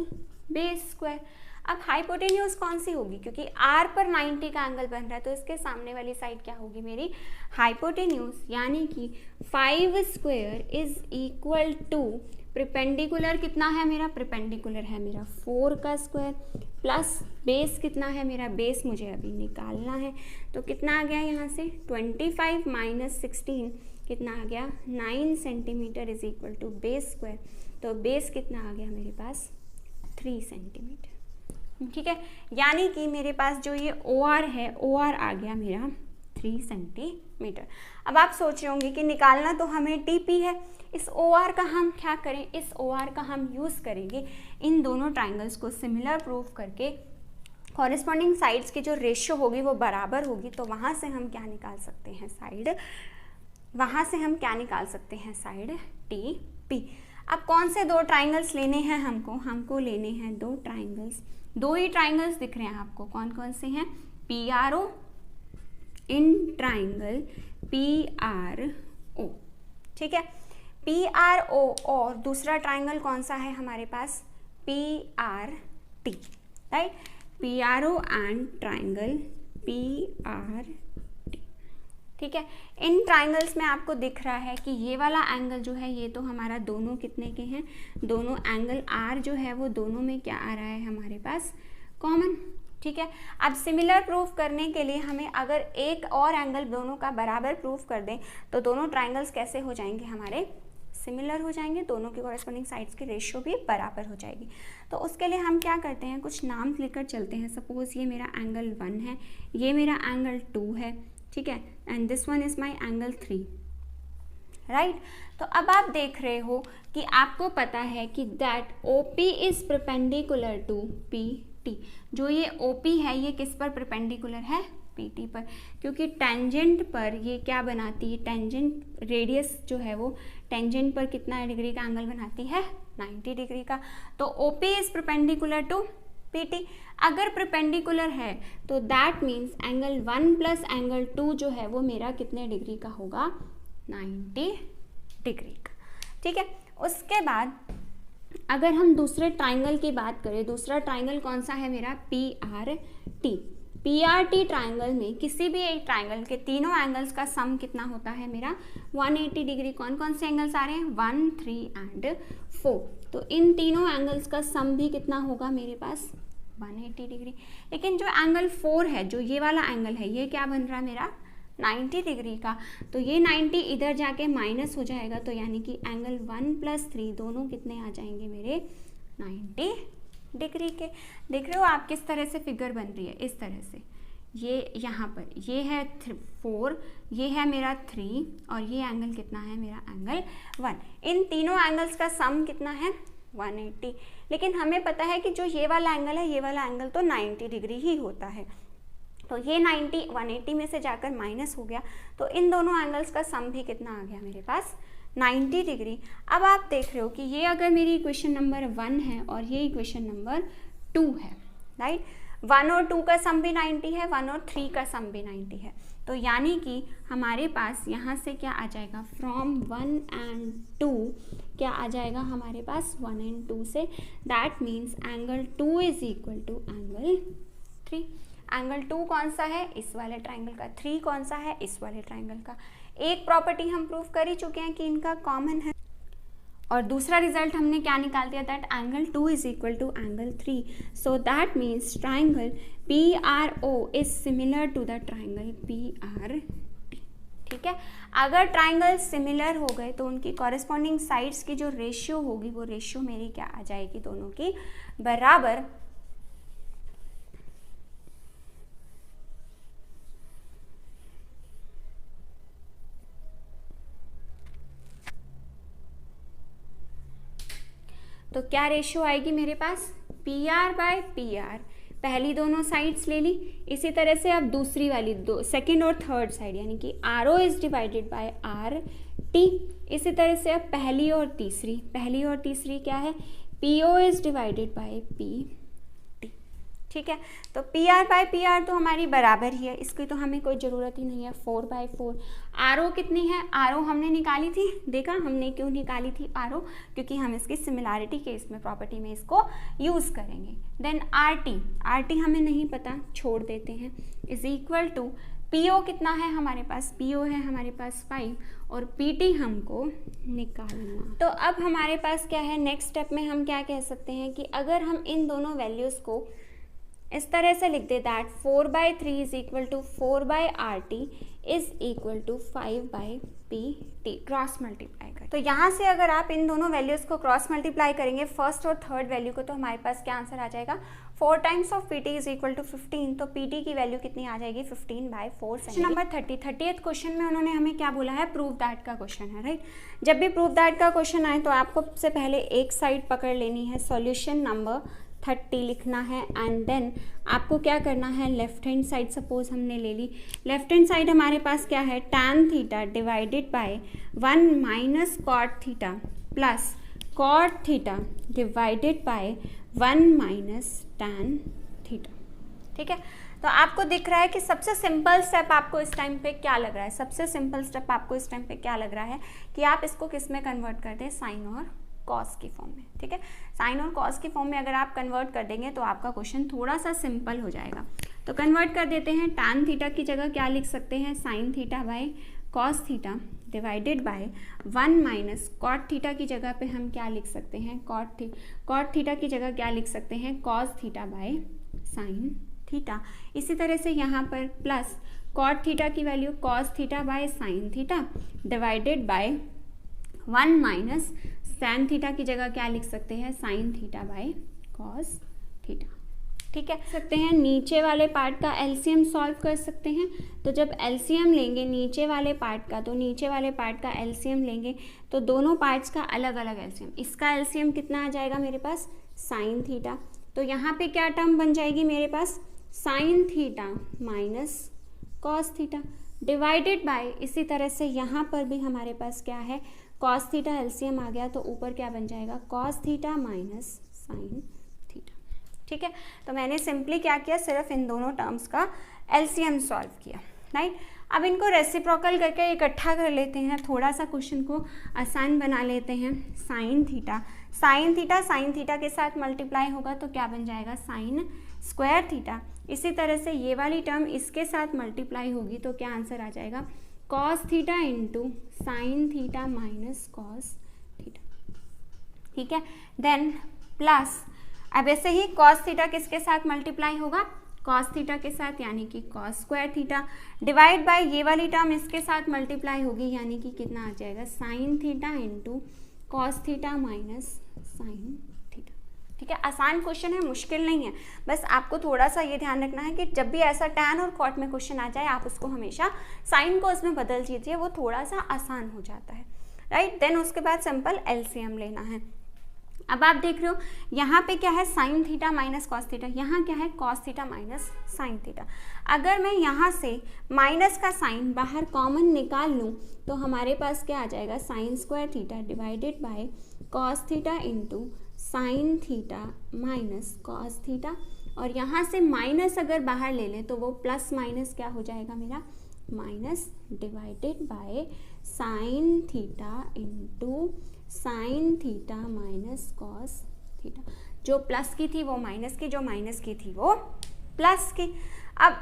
Speaker 1: base square. अब हाइपोटेन्यूज कौन सी होगी, क्योंकि R पर 90 का एंगल बन रहा है, तो इसके सामने वाली साइड क्या होगी मेरी, हाइपोटेन्यूज, यानी कि 5 square is equal to perpendicular कितना है मेरा, परपेंडिकुलर है मेरा 4 का स्क्वायर, प्लस बेस कितना है मेरा, बेस मुझे अभी निकालना है। तो कितना आ गया यहाँ से, 25 - 16 कितना आ गया, 9 centimetre is equal to base square. तो बेस कितना आ गया मेरे पास, 3 सेंटीमीटर, ठीक है। यानी कि मेरे पास जो ये OR है, OR आ गया मेरा 3 सेंटीमीटर। अब आप सोच रहे होंगे कि निकालना तो हमें TP है, इस OR का हम क्या करें, इस OR का हम यूज़ करेंगे इन दोनों ट्राइंगल्स को सिमिलर प्रूव करके, कॉरेस्पॉन्डिंग साइड्स की जो रेशियो होगी वो बराबर होगी, तो वहाँ से हम क्या निकाल सकते हैं साइड, वहाँ से हम क्या निकाल सकते हैं साइड TP। अब कौन से 2 ट्राइंगल्स लेने हैं हमको लेने हैं 2 ट्राइंगल्स, 2 ही ट्राइंगल्स दिख रहे हैं आपको, कौन कौन से हैं, PRO इन ट्राइंगल PRO, ठीक है। PRO और दूसरा ट्राइंगल कौन सा है हमारे पास, PRT, right. PRO and triangle PRT, ठीक है। इन ट्राइंगल्स में आपको दिख रहा है कि ये वाला एंगल जो है ये तो हमारा दोनों कितने के हैं, दोनों एंगल R जो है वो दोनों में क्या आ रहा है हमारे पास, कॉमन, ठीक है। अब सिमिलर प्रूफ करने के लिए हमें अगर एक और एंगल दोनों का बराबर प्रूफ कर दें तो दोनों ट्राइंगल्स कैसे हो जाएंगे हमारे, सिमिलर हो जाएंगे, दोनों की कॉरेस्पॉन्डिंग साइड्स की रेशियो भी बराबर हो जाएगी। तो उसके लिए हम क्या करते हैं, कुछ नाम लेकर चलते हैं। सपोज ये मेरा एंगल 1 है, ये मेरा एंगल 2 है, ठीक है, and this one is my angle 3, right. तो अब आप देख रहे हो कि आपको पता है कि that OP is perpendicular to PT। जो ये OP है ये किस पर परपेंडिकुलर है, PT पर, क्योंकि टेंजेंट पर ये क्या बनाती है, टेंजेंट रेडियस जो है वो टेंजेंट पर कितना डिग्री का एंगल बनाती है, 90 डिग्री का। तो OP is perpendicular to PT। अगर परपेंडिकुलर है तो that means angle 1 plus angle 2 जो है वो मेरा कितने डिग्री का होगा, 90 डिग्री का, ठीक है। उसके बाद अगर हम दूसरे ट्राइंगल की बात करें, दूसरा ट्राइंगल कौन सा है मेरा, PRT। PRT ट्राइंगल में किसी भी एक ट्राइंगल के तीनों एंगल्स का सम कितना होता है मेरा, 180 डिग्री। कौन कौन से एंगल्स आ रहे हैं, 1, 3 एंड 4। तो इन तीनों एंगल्स का सम भी कितना होगा मेरे पास, 180 डिग्री। लेकिन जो एंगल 4 है, जो ये वाला एंगल है, ये क्या बन रहा है मेरा, 90 डिग्री का। तो ये 90 इधर जाके माइनस हो जाएगा, तो यानी कि एंगल 1 प्लस 3 दोनों कितने आ जाएंगे मेरे, 90 डिग्री के। देख रहे हो आप किस तरह से फिगर बन रही है, इस तरह से। ये यहाँ पर ये है 4, ये है मेरा 3 और ये एंगल कितना है मेरा, एंगल 1। इन तीनों एंगल्स का सम कितना है, 180। लेकिन हमें पता है कि जो ये वाला एंगल है, ये वाला एंगल तो 90 डिग्री ही होता है। तो ये 90 180 में से जाकर माइनस हो गया, तो इन दोनों एंगल्स का सम भी कितना आ गया मेरे पास, 90 डिग्री। अब आप देख रहे हो कि ये अगर मेरी इक्वेशन नंबर 1 है और ये इक्वेशन नंबर 2 है, राइट। 1 और 2 का सम भी 90 है, 1 और 3 का सम भी 90 है। तो यानी कि हमारे पास यहाँ से क्या आ जाएगा, फ्रॉम 1 एंड 2 क्या आ जाएगा हमारे पास, 1 एंड 2 से। That means angle 2 is equal to angle 3। Angle 2 कौन सा है, इस वाले ट्राइंगल का, 3 कौन सा है, इस वाले ट्राइंगल का। एक प्रॉपर्टी हम प्रूफ कर ही चुके हैं कि इनका कॉमन है, और दूसरा रिजल्ट हमने क्या निकाल दिया, that angle 2 is equal to angle 3। So that means triangle PRO is similar to the triangle PRT, ठीक है। अगर ट्राइंगल सिमिलर हो गए तो उनकी कॉरेस्पॉन्डिंग साइड्स की जो रेशियो होगी वो रेशियो मेरी क्या आ जाएगी, दोनों की बराबर। तो क्या रेशियो आएगी मेरे पास, PR बाय PR। पहली दोनों साइड्स ले ली, इसी तरह से अब दूसरी वाली दो, सेकेंड और थर्ड साइड, यानी कि RO is divided by RT। इसी तरह से अब पहली और तीसरी क्या है, PO is divided by PT, ठीक है। तो PR बाय PR तो हमारी बराबर ही है, इसकी तो हमें कोई ज़रूरत ही नहीं है, 4 बाय 4। RO कितनी है, RO हमने निकाली थी, देखा हमने क्यों निकाली थी RO, क्योंकि हम इसकी सिमिलैरिटी के इसमें प्रॉपर्टी में इसको यूज़ करेंगे। देन RT हमें नहीं पता, छोड़ देते हैं, इज इक्वल टू PO कितना है हमारे पास, PO है हमारे पास 5 और PT हमको निकालना। तो अब हमारे पास क्या है, नेक्स्ट स्टेप में हम क्या कह सकते हैं कि अगर हम इन दोनों वैल्यूज़ को इस तरह से लिख दे, that 4 by 3 is equal to 4 by RT is equal to 5 by PT, cross multiply करें। तो यहाँ से अगर आप इन दोनों वैल्यूज़ को क्रॉस मल्टीप्लाई करेंगे, फर्स्ट और थर्ड वैल्यू को, तो हमारे पास क्या आंसर आ जाएगा, 4 times of PT is equal to 15। तो PT की वैल्यू कितनी आ जाएगी, 15 by 4 centimetre. Number 30th question में उन्होंने हमें क्या बोला है, प्रूव दैट का क्वेश्चन है, राइट। जब भी प्रूव दैट का क्वेश्चन आए तो आपको सबसे पहले एक साइड पकड़ लेनी है, सॉल्यूशन नंबर 30 लिखना है, एंड देन आपको क्या करना है, लेफ्ट हैंड साइड सपोज हमने ले ली, लेफ्ट हैंड साइड हमारे पास क्या है, tan theta divided by 1 minus cot theta plus cot theta divided by 1 minus tan theta, ठीक है। तो आपको दिख रहा है कि सबसे सिंपल स्टेप आपको इस टाइम पे क्या लग रहा है, सबसे सिंपल स्टेप आपको इस टाइम पे क्या लग रहा है कि आप इसको किस में कन्वर्ट कर दें, साइन और कॉस की फॉर्म में। ठीक है, साइन और कॉस की फॉर्म में अगर आप कन्वर्ट कर देंगे तो आपका क्वेश्चन थोड़ा सा सिंपल हो जाएगा। तो कन्वर्ट कर देते हैं, टैन थीटा की जगह क्या लिख सकते हैं, sine theta by cos theta divided by 1 minus cot theta की जगह पे हम क्या लिख सकते हैं, कॉट थीटा की जगह क्या लिख सकते हैं, cos theta by sine theta. इसी तरह से यहाँ पर प्लस कॉट थीटा की value cos theta by sine theta divided by 1 minus tan theta की जगह क्या लिख सकते हैं, sine theta by cos theta. ठीक है, सकते हैं नीचे वाले पार्ट का एलसीएम सॉल्व कर सकते हैं। तो जब एलसीएम लेंगे नीचे वाले पार्ट का, तो नीचे वाले पार्ट का एलसीएम लेंगे तो दोनों पार्ट्स का अलग अलग एलसीएम, इसका एलसीएम कितना आ जाएगा मेरे पास, साइन थीटा। तो यहाँ पे क्या टर्म बन जाएगी मेरे पास, sine theta minus cos theta divided by, इसी तरह से यहाँ पर भी हमारे पास क्या है, कॉस थीटा एलसीएम आ गया तो ऊपर क्या बन जाएगा, cos theta minus sine theta. ठीक है, तो मैंने सिंपली क्या किया, सिर्फ इन दोनों टर्म्स का एलसीएम सॉल्व किया, राइट। अब इनको रेसिप्रोकल करके इकट्ठा कर लेते हैं, थोड़ा सा क्वेश्चन को आसान बना लेते हैं। साइन थीटा के साथ मल्टीप्लाई होगा तो क्या बन जाएगा, साइन स्क्वायर थीटा। इसी तरह से ये वाली टर्म इसके साथ मल्टीप्लाई होगी तो क्या आंसर आ जाएगा, cos theta into sine theta minus cos theta. ठीक है, देन प्लस, अब ऐसे ही कॉस थीटा किसके साथ मल्टीप्लाई होगा, कॉस थीटा के साथ, यानी कि cos square theta divide by ये वाली टर्म इसके साथ मल्टीप्लाई होगी, यानी कि कितना आ जाएगा, sign theta into cos theta minus sine theta. ठीक है, आसान क्वेश्चन है, मुश्किल नहीं है, बस आपको थोड़ा सा ये ध्यान रखना है कि जब भी ऐसा टैन और कॉट में क्वेश्चन आ जाए आप उसको हमेशा साइन को उसमें बदल दीजिए, वो थोड़ा सा आसान हो जाता है, राइट। देन उसके बाद सिंपल एलसीएम लेना है। अब आप देख रहे हो यहाँ पे क्या है, sign theta minus cos theta, यहाँ क्या है, cos theta minus sine theta. अगर मैं यहाँ से माइनस का साइन बाहर कॉमन निकाल लूँ तो हमारे पास क्या आ जाएगा, sine square theta divided bye cos theta into sine theta minus cos theta. और यहाँ से माइनस अगर बाहर ले लें तो वो प्लस माइनस क्या हो जाएगा मेरा, minus divided by sine theta into sine theta minus cos theta. जो प्लस की थी वो माइनस की, जो माइनस की थी वो प्लस की। अब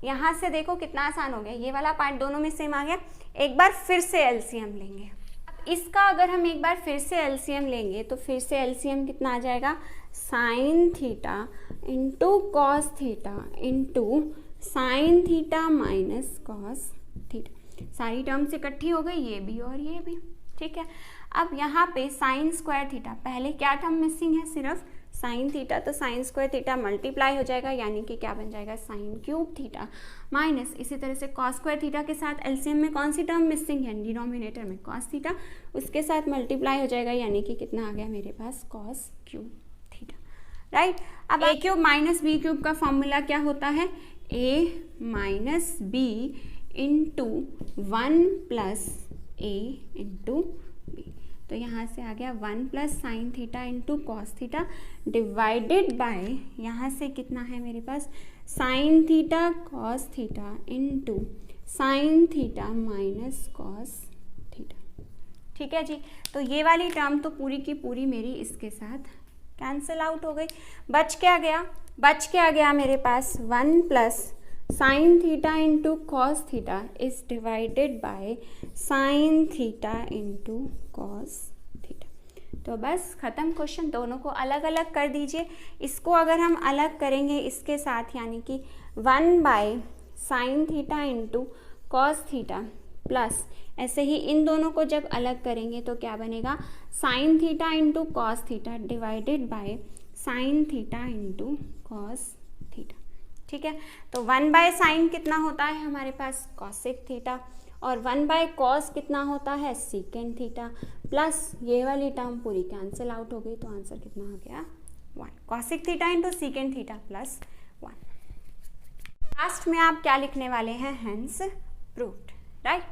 Speaker 1: यहाँ से देखो कितना आसान हो गया, ये वाला पार्ट दोनों में सेम आ गया। एक बार फिर से एलसीएम लेंगे, इसका अगर हम एक बार फिर से एलसीएम लेंगे तो फिर से एलसीएम कितना आ जाएगा, sign theta into cos theta into sine theta minus cos theta. सारी टर्म्स इकट्ठी हो गई, ये भी और ये भी। ठीक है, अब यहाँ पे साइन स्क्वायर थीटा, पहले क्या टर्म मिसिंग है, सिर्फ साइन थीटा, तो साइन स्क्वायर थीटा मल्टीप्लाई हो जाएगा, यानी कि क्या बन जाएगा, साइन क्यूब थीटा माइनस, इसी तरह से कॉस स्क्वायर थीटा के साथ एलसीएम में कौन सी टर्म मिसिंग है, डिनोमिनेटर में कॉस थीटा, उसके साथ मल्टीप्लाई हो जाएगा, यानी कि कितना आ गया मेरे पास, कॉस क्यूब थीटा, राइट। अब A cube minus B cube का फॉर्मूला क्या होता है, A minus B into 1 plus A into B. तो यहाँ से आ गया 1 plus sine theta into cos theta divided by, यहाँ से कितना है मेरे पास, sine theta cos theta into sine theta minus cos theta. ठीक है जी, तो ये वाली टर्म तो पूरी की पूरी मेरी इसके साथ कैंसिल आउट हो गई। बच क्या गया मेरे पास, 1 plus sine theta into cos theta is divided by sine theta into cos theta. तो बस खत्म क्वेश्चन, दोनों को अलग अलग कर दीजिए। इसको अगर हम अलग करेंगे इसके साथ, यानी कि 1 by sine theta into cos theta plus, ऐसे ही इन दोनों को जब अलग करेंगे तो क्या बनेगा, sign theta into cos theta divided by sine theta into cos theta. ठीक है, तो 1 बाय साइन कितना होता है हमारे पास, कॉसेक थीटा, और 1 बाय कॉस कितना होता है, सीकेंड थीटा, प्लस ये वाली टर्म पूरी कैंसिल आउट हो गई, तो आंसर कितना आ गया, 1। Cosec theta into secant theta plus 1। Last में आप क्या लिखने वाले हैं, hence proved, right.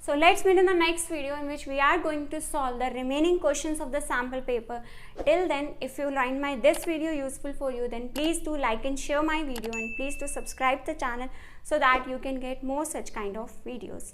Speaker 1: So let's meet in the next video in which we are going to solve the remaining questions of the sample paper. Till then, if you find this video useful for you, then please do like and share my video, and please do subscribe the channel so that you can get more such kind of videos.